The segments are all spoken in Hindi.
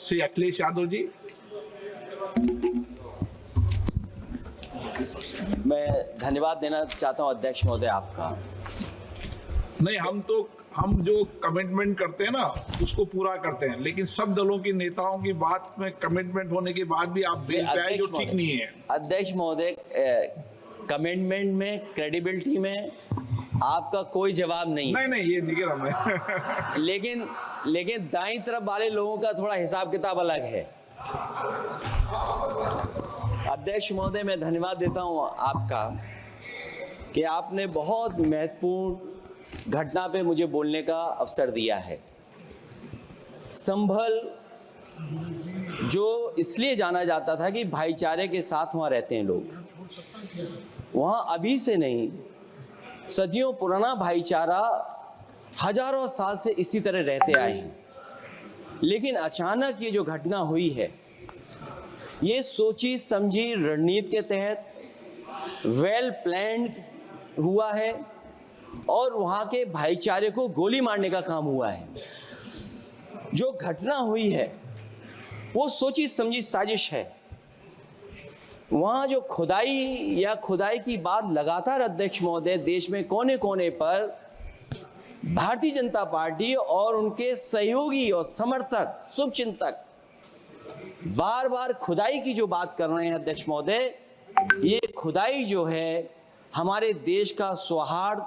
श्री अखिलेश यादव जी। मैं धन्यवाद देना चाहता हूं अध्यक्ष महोदय आपका। नहीं, हम जो कमिटमेंट करते हैं ना उसको पूरा करते हैं, लेकिन सब दलों के नेताओं की बात में कमिटमेंट होने के बाद भी आप बेल पे आए, जो ठीक नहीं है। अध्यक्ष महोदय, कमिटमेंट में, क्रेडिबिलिटी में आपका कोई जवाब नहीं। नहीं, ये नहीं कह रहा मैं। लेकिन दाईं तरफ वाले लोगों का थोड़ा हिसाब किताब अलग है। अध्यक्ष महोदय, मैं धन्यवाद देता हूं आपका कि आपने बहुत महत्वपूर्ण घटना पे मुझे बोलने का अवसर दिया है। संभल जो इसलिए जाना जाता था कि भाईचारे के साथ वहाँ रहते हैं लोग, वहाँ अभी से नहीं, सदियों पुराना भाईचारा हजारों साल से इसी तरह रहते आए हैं। लेकिन अचानक ये जो घटना हुई है, ये सोची समझी रणनीति के तहत वेल प्लान्ड हुआ है और वहाँ के भाईचारे को गोली मारने का काम हुआ है। जो घटना हुई है वो सोची समझी साजिश है। वहाँ जो खुदाई की बात लगातार अध्यक्ष महोदय देश में कोने कोने पर भारतीय जनता पार्टी और उनके सहयोगी और समर्थक, शुभचिंतक बार बार खुदाई की जो बात कर रहे हैं अध्यक्ष महोदय, ये खुदाई जो है हमारे देश का सौहार्द,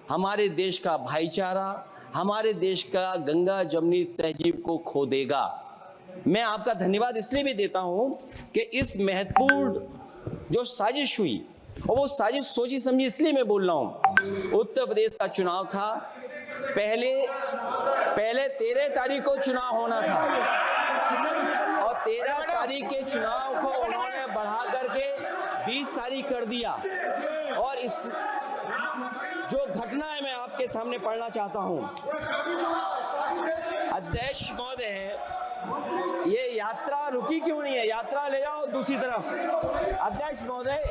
हमारे देश का भाईचारा, हमारे देश का गंगा जमनी तहजीब को खो देगा। मैं आपका धन्यवाद इसलिए भी देता हूं कि इस महत्वपूर्ण जो साजिश हुई, और वो साजिश सोची समझी इसलिए मैं बोल रहा हूं। उत्तर प्रदेश का चुनाव था, पहले 13 तारीख को चुनाव होना था और 13 तारीख के चुनाव को उन्होंने बढ़ा करके 20 तारीख कर दिया। और इस जो घटना है मैं आपके सामने पढ़ना चाहता हूं। अध्यक्ष महोदय, ये यात्रा रुकी क्यों नहीं है? यात्रा ले जाओ दूसरी तरफ। अध्यक्ष महोदय,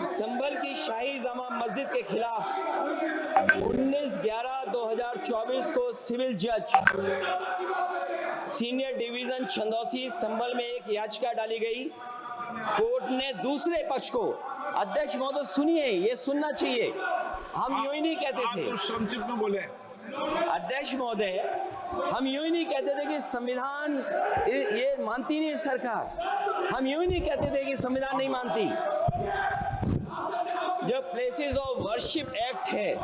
संभल की शाही जामा मस्जिद के खिलाफ 19/11/2024 को सिविल जज सीनियर डिवीजन छंदौसी संभल में एक याचिका डाली गई। कोर्ट ने दूसरे पक्ष को, अध्यक्ष महोदय सुनिए, ये सुनना चाहिए, हम यूं ही नहीं कहते थे। आप तो संक्षिप्त में बोले। अध्यक्ष महोदय, हम यूं ही नहीं कहते थे कि संविधान ये मानती नहीं सरकार। हम यूं ही नहीं कहते थे कि संविधान नहीं मानती। जो प्लेसेस ऑफ वर्शिप एक्ट है,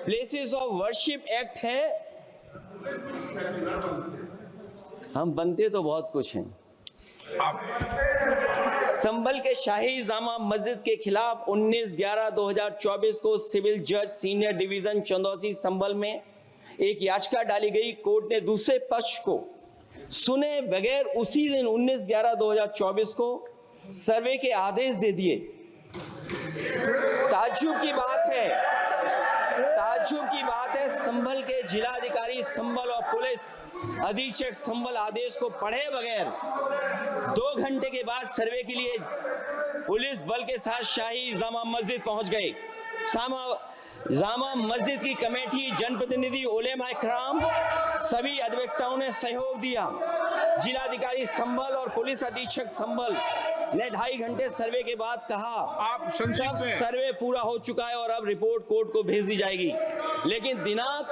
प्लेसेस ऑफ वर्शिप एक्ट है, हम बनते तो बहुत कुछ हैं। संभल के शाही जामा मस्जिद के खिलाफ 19/11/2024 को सिविल जज सीनियर डिवीजन चंदौसी संभल में एक याचिका डाली गई। कोर्ट ने दूसरे पक्ष को सुने बगैर उसी दिन 19/11/2024 को सर्वे के आदेश दे दिए। ताज्जुब की बात है, संभल के जिलाधिकारी संभल और पुलिस अधीक्षक संभल आदेश को पढ़े बगैर 2 घंटे के बाद सर्वे के लिए पुलिस बल के साथ शाही जामा मस्जिद पहुंच गए। जामा मस्जिद की कमेटी, जनप्रतिनिधि, उलेमा इकराम, सभी अधिवक्ताओं ने सहयोग दिया। जिलाधिकारी संभल और पुलिस अधीक्षक संभल ने 2.5 घंटे सर्वे के बाद कहा सब सर्वे पूरा हो चुका है और अब रिपोर्ट कोर्ट को भेज दी जाएगी। लेकिन दिनांक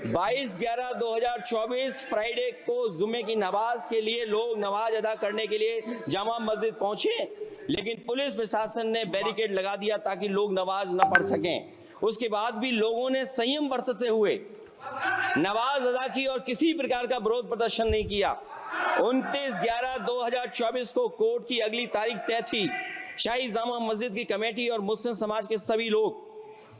22/11/2024 फ्राइडे को जुमे की नमाज के लिए लोग नमाज अदा करने के लिए जामा मस्जिद पहुंचे, लेकिन पुलिस प्रशासन ने बैरिकेड लगा दिया ताकि लोग नमाज न पढ़ सकें। उसके बाद भी लोगों ने संयम बरतते हुए नमाज अदा की और किसी प्रकार का विरोध प्रदर्शन नहीं किया। 29/11/2024 को कोर्ट की अगली तारीख तय थी। शाही जामा मस्जिद की कमेटी और मुस्लिम समाज के सभी लोग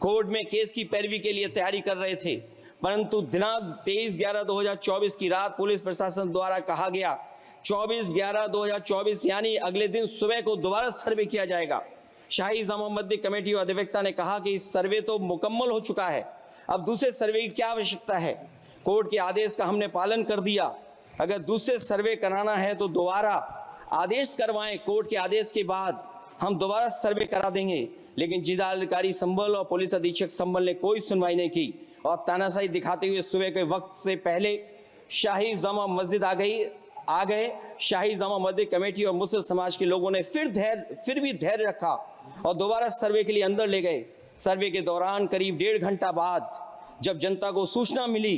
कोर्ट में केस की पैरवी के लिए तैयारी कर रहे थे, परंतु दिनांक 23/11/2024 की रात पुलिस प्रशासन द्वारा कहा गया 24/11/2024 यानी अगले दिन सुबह को दोबारा सर्वे किया जाएगा। शाही जामा मस्जिद कमेटी और अधिवक्ता ने कहा कि इस सर्वे तो मुकम्मल हो चुका है, अब दूसरे सर्वे की क्या आवश्यकता है? कोर्ट के आदेश का हमने पालन कर दिया। अगर दूसरे सर्वे कराना है तो दोबारा आदेश करवाएं, कोर्ट के आदेश के बाद हम दोबारा सर्वे करा देंगे। लेकिन जिलाधिकारी संभल और पुलिस अधीक्षक संभल ने कोई सुनवाई नहीं की और तानाशाही दिखाते हुए सुबह के वक्त से पहले शाही जामा मस्जिद आ गए। शाही जामा मस्जिद कमेटी और मुस्लिम समाज के लोगों ने फिर भी धैर्य रखा और दोबारा सर्वे के लिए अंदर ले गए। सर्वे के दौरान करीब 1.5 घंटा बाद जब जनता को सूचना मिली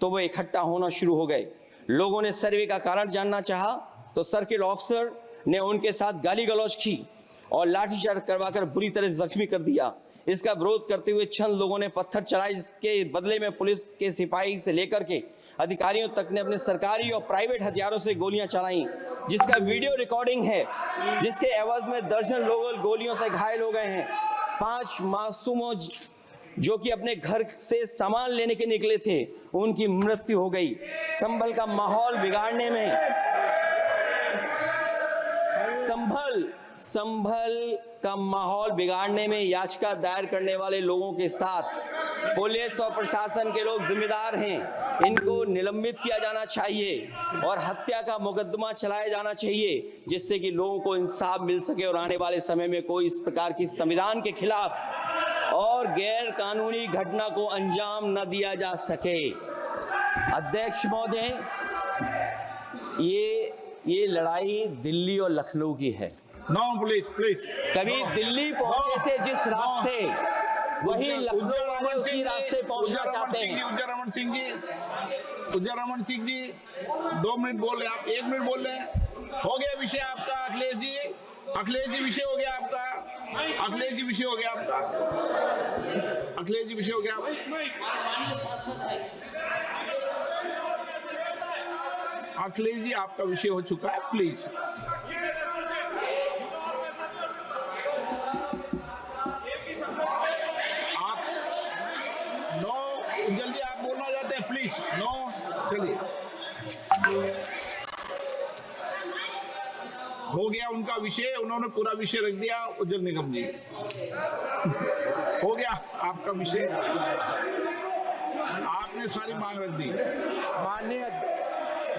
तो वो इकट्ठा होना शुरू हो गए। लोगों ने सर्वे का कारण जानना चाहा तो सर्किल ऑफिसर ने उनके साथ गाली गलौज की और लाठीचार्ज करवाकर बुरी तरह जख्मी कर दिया। इसका विरोध करते हुए चंद लोगों ने पत्थर चलाए, जिसके बदले में पुलिस के सिपाही से लेकर के अधिकारियों तक ने अपने सरकारी और प्राइवेट हथियारों से गोलियां चलाई, जिसका वीडियो रिकॉर्डिंग है, जिसके एवज में दर्जन लोग गोलियों से घायल हो गए हैं। 5 मासूमों जो कि अपने घर से सामान लेने के निकले थे, उनकी मृत्यु हो गई। संभल का माहौल बिगाड़ने में संभल का माहौल बिगाड़ने में याचिका दायर करने वाले लोगों के साथ पुलिस और प्रशासन के लोग जिम्मेदार हैं। इनको निलंबित किया जाना चाहिए और हत्या का मुकदमा चलाया जाना चाहिए, जिससे कि लोगों को इंसाफ मिल सके और आने वाले समय में कोई इस प्रकार की संविधान के खिलाफ और गैर कानूनी घटना को अंजाम न दिया जा सके। अध्यक्ष महोदय, ये लड़ाई दिल्ली और लखनऊ की है। No please. कभी दिल्ली पहुंचे थे जिस रास्ते, वही लखनऊ वाले उसी रास्ते पहुंचना चाहते हैं। उज्जर रमन सिंह जी 2 मिनट बोल रहे, आप 1 मिनट बोल रहे हैं। हो गया विषय आपका अखिलेश जी विषय हो गया आपका। अखिलेश जी विषय हो गया। अखिलेश जी आपका विषय हो चुका है, प्लीज। जल्दी आप बोलना चाहते हैं, प्लीज। नो, चलिए। हो गया उनका विषय, उन्होंने पूरा विषय रख दिया। उज्जवल निगम जी, हो गया आपका विषय, आपने सारी मांग रख दी। माननीय